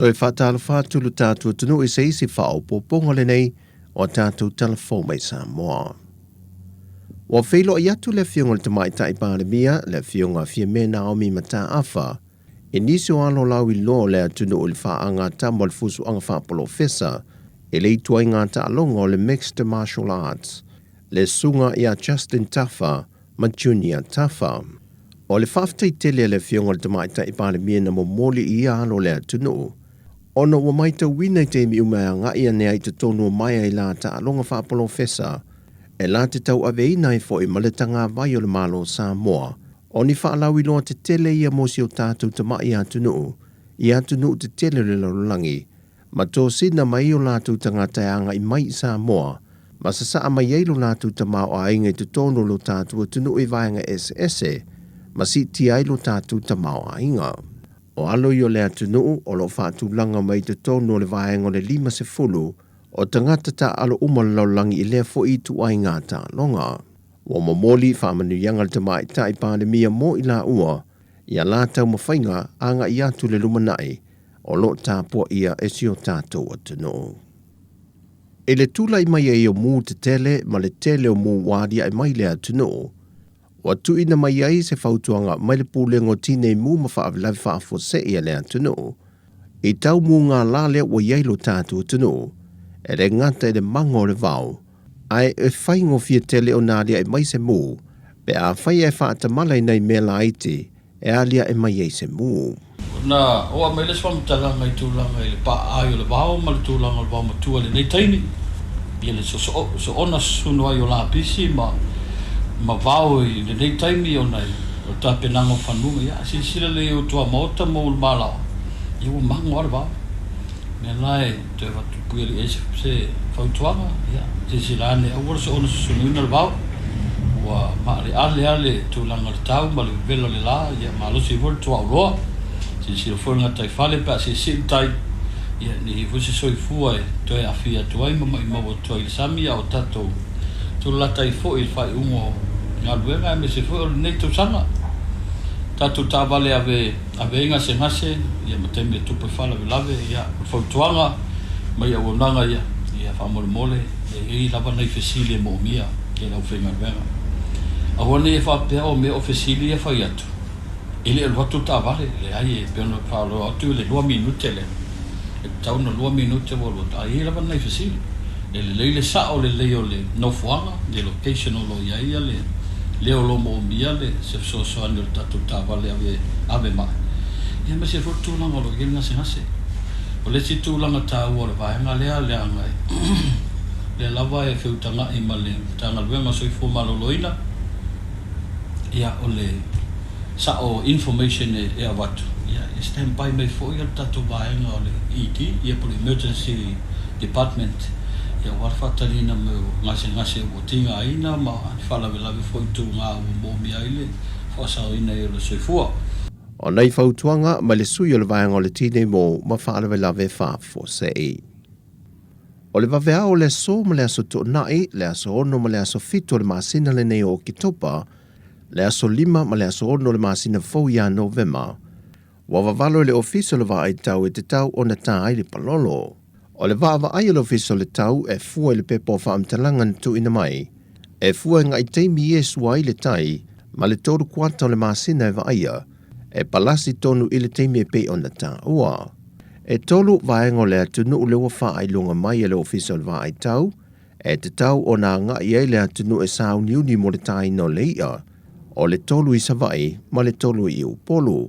Toi whatala whātulu tātua tunu se isi whao pōponga le nei o tātou telefon mai Sāmoa. Wa whilo i atu le whiunga le tamai tai pālemia le whiunga whia me Naomi mata awha, nisi o alo lau I lo le atunu o le whaanga tamo le fusu anga whapolo fesa, le itua ngā ta alongo le Mixed Martial Arts, le sunga ia Justin Tafa, ma Junior Tafa. O le whaftai tele le whiunga le tamai tai pālemia na mo moli I alo le atunu, Ona wa maita wina te mi umea nga ia nea I te tonu o mai ai la ta alonga whaapolo fesa, la te tau aveina I fo I maletanga vai o le malo Sāmoa, o ni whaalawi loa te tele ia mosi o tātou te mai atunu, I atunu te tele le larulangi, ma tō sina mai o lātou tangata anga I mai Sāmoa, ma sasaa mai eilu lātou te mao a inga I te tonu lo tātou atunu I vaenga SS, ma si ti ailu tātou te mao a inga. O alo I o le atunu o lo whaatulanga mai te tonu o le vaenga le 50 o tangata ta alo umalaulangi I lea fo I tu ai ngā tā longa. Wa momoli whamanu yanga le tamai tai pandemia mo I la ua, ia lātau mawhainga anga I atu le lumanai o lo tāpua ia esi o tātou atunu. E le tula I mai e o mū te tele ma le tele o mū wadia I mai le atunu, Wa tuina mai ai se whautuanga mai le pūlengo tine mū ma whaavilavi whaafo se ia le atunu. I tau mū ngā lale wa iailo tātu atunu, e re ngata e le mango le vau, ai e whaingo fia tele o nālia e mai se mū, pe a whai e whaatamala I nei me la iti, e alia e mai e se mū. Na, oa mai le swamtala ngai tūlanga I le pa ai o le vau, ma le tūlanga o le vau matua le nei taini. Ia le so ona sunu ai o la pisi ma vau I le nei taimi o nei, o ta penanga whanunga, ia, sila le o tua maota mo ul malao. Ia o mango ala vau. Me lai, te watu pueli e se whautuanga, ia, te silane, a wara so ona sunuina le vau. Ua ma le ale tūlanga le tau, ma le velo le la, ia, ma losi wara tua uroa. Sila whanga tai whale pa se sintai, ia, ni fusi soi fua e, toi a fia tuai, ma I mawa tuai le sami, o tatou. Tu lata I fo I whai ungo ngā luenga me se fo nei tau sanga. Tatu tā vale ave inga se ngase, ia matemi e tupu whala lave, ia whautuanga, mai au nanga ia whamole mole, ia lava nei fesili e mo mia, ia lau whenga luenga. A wane e whapea o mea o fesili e whai atu. Ele el watu tā vale, le ai e peona whalo atu le 2 minute le. E tauna 2 minute walo, a ia lava nei fesili. Le leile sa o le leo le no fuanga, le location o lo iaia le leo lo mo mia le se so anu tatu tawale ave mai. Ia me se fotu langa lo gena se hase. O le si tu langa ta o le vaenga le angai. Le lava e feutanga I male tanga luenga so I fu maloloina. Ia o le sa o information e avatu. Ia stand by me for ia tatu vaenga o le ED, ia po emergency department. Ia warfatalina me ngase o tinga aina ma whalawelawe whoitu ngā o mōmi aile whasauina e le soifua. O nei whautuanga ma le sui o le vaenga o le tine mō ma whalawelawe whaafo sei. O le wawea o le so ma le aso tuonai, le aso ono ma le aso fito le masina le nei o Kitopa, le aso 5 ma le aso ono le masina fau ia Novema. Wa wawalo le ofiso le vai tau e te tau o na tai le palolo. O le vava ai lo fiso le tau e fua le pepo whaamtalangan tu ina mai. E fua ngai teimi e suai le tai, ma le toru kuata o le masina e vaia, e palasi tonu I le teimi e pe o na ta ua. E tolu vaengo le atunu le wafa ai lunga mai le ofiso le vai tau, e te tau o na ngai e le atunu e sao niuni mo le tai no le ia, o le tolu I savai, ma le tolu I upolu.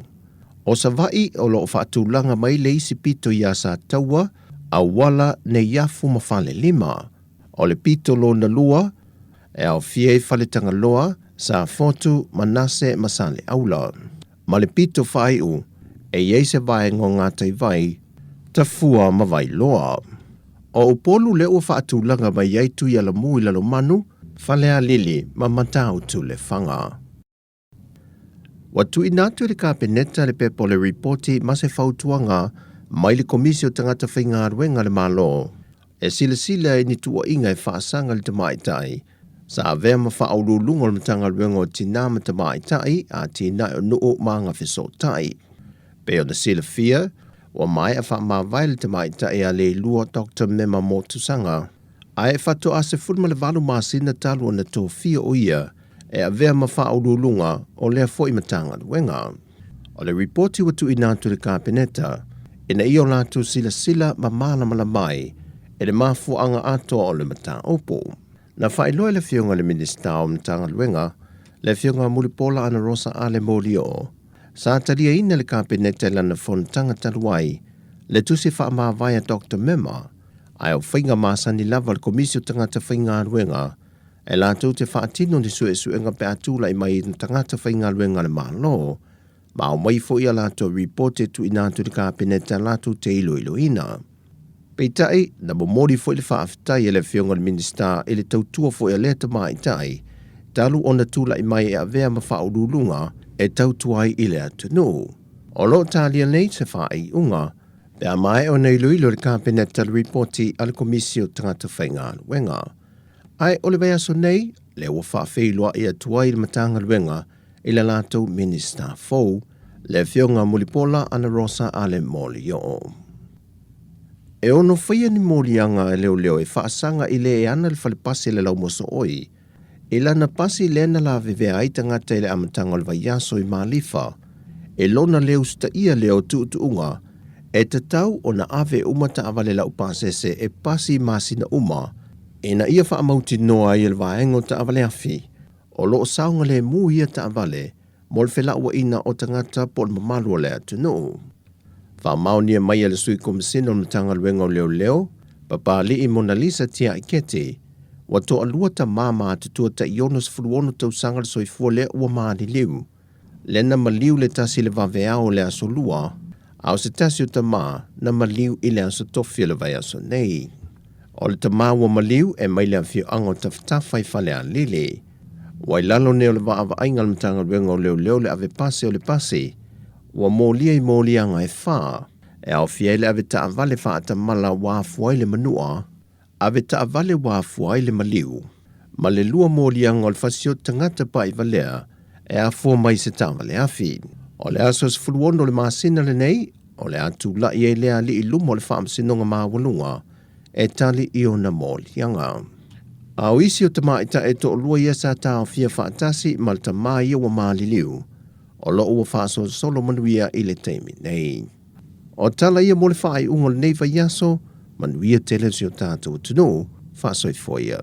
O savai o lo whaatulanga mai le isi pito ia sa taua, a wala ne yafu mawhale 5, o le pito lo na lua, e au fie whale tanga loa, sa fotu manase masale aula. Ma le pito whai u, e yeise vai ngo ngā tai vai, ta fua ma vai loa. O upolu le ua whaatulanga mai yaitu ia la mui lalo manu, whale a lili ma matau tu le whanga. Watu inatu le kapeneta le pepo le reporti ma se whautuanga, mai le komisi o tangata whainga aruenga le malo. E sila e ni tua inga e whaasanga le tamaitai. Sa avea ma whaaurulunga le matanga aruenga o tina ma tamaitai a tina o nuu ma ngā wheso tai. Pe o na sila fia, Wa mai a wha mawai le te mai ta e a le lua Dr. Mema Motusanga. A e whato a se fulma le walu maasina talu ana tō fia o ia e a vea mawha o lulunga o lea fo i matanga wenga. O le reporti watu i nātu le kāpeneta, ina i o lātu sila ma mālamala mai e le mafuanga atoa o le mata opo. Na whailoa le fionga le minista o matanga wenga, le fionga mulipola ana Rosa Ale Molio, sa talia ina le kāpeneta lana fontanga taluai, le tusi whaamawaya Dr. Mema, ai o whainga māsani lava le komisio tangata whainga luenga, e lātou te whaatino ni suenga pe atula i mai i tangata whainga luenga le mālo, ma o mai fo ia lātou reporte tu inātu le kāpeneta lātou te ilo ina. Peitai, na momori fo i le whaafitai e le fionga le minista e le tautua fo i a leta mai tai, talu ona tula i mai e a vea ma whaurulunga e tautuai i le atunu. O lo talia nei te whaai unga, pe a mai o nei luilo le kāpeneta le reporti al komisio tangata whainga luenga. Ai o le vea so nei, le ua whaafeilua i atuai le matanga luenga i le lātou minista fou, le fionga mulipola ana Rosa Ale Molio. E ono whaia ni molianga e leo e whaasanga i le e ana le whalepasi le lau moso oi, e lana pasi lena la vivea ai tangata i le amatanga le vaiaso i Malifa, e lona leo sta ia leo tuutuunga, e te tau o na ave umata avale lau pasese e pasi masina uma, e na ia whaamauti noa i le vaengo ta avale afi, o loo saunga le mu ia ta avale, mo le whela ua ina o tangata po le mamalua le atunu. Whamaunia mai le sui komisino na tanga luenga o leo, papa li i Mona Lisa tia i kete, wa to alua ta mama tutua ta ionos fuluono tau sanga le soifua le ua maani liu. Lena maliu le tasi le vaveao le aso lua, au se tasi o ta maa na maliu i le aso tofi le vai aso nei. O le ta maa ua maliu e mai le afio ango ta whatawhai fale a lili. Wai lalo neo le vaava ainga le matanga luenga o leo le ave pase o le pase, ua molia i molianga e wha, e au fia le ave ta avale wha ata mala waafua i le manua, ave ta avale waafua i le maliu, ma le lua molianga o le fasio tangata pa i valea, e a fua mai se ta avale afi. O le asos fuluono le maasina le nei, o le atu la i e lea li i lumo le whaam sinonga maawalunga, e tali i o na molianga. Au isi o tamaita e to lua ia sa ta o fia whaatasi mal ta mai o maali liu, o lo ua whaaso solo manuia i le teimi nei. O tala ia mo le whaai ungo le nei vaiaso, manuia tele si o tātou tunu, whaasoi foia.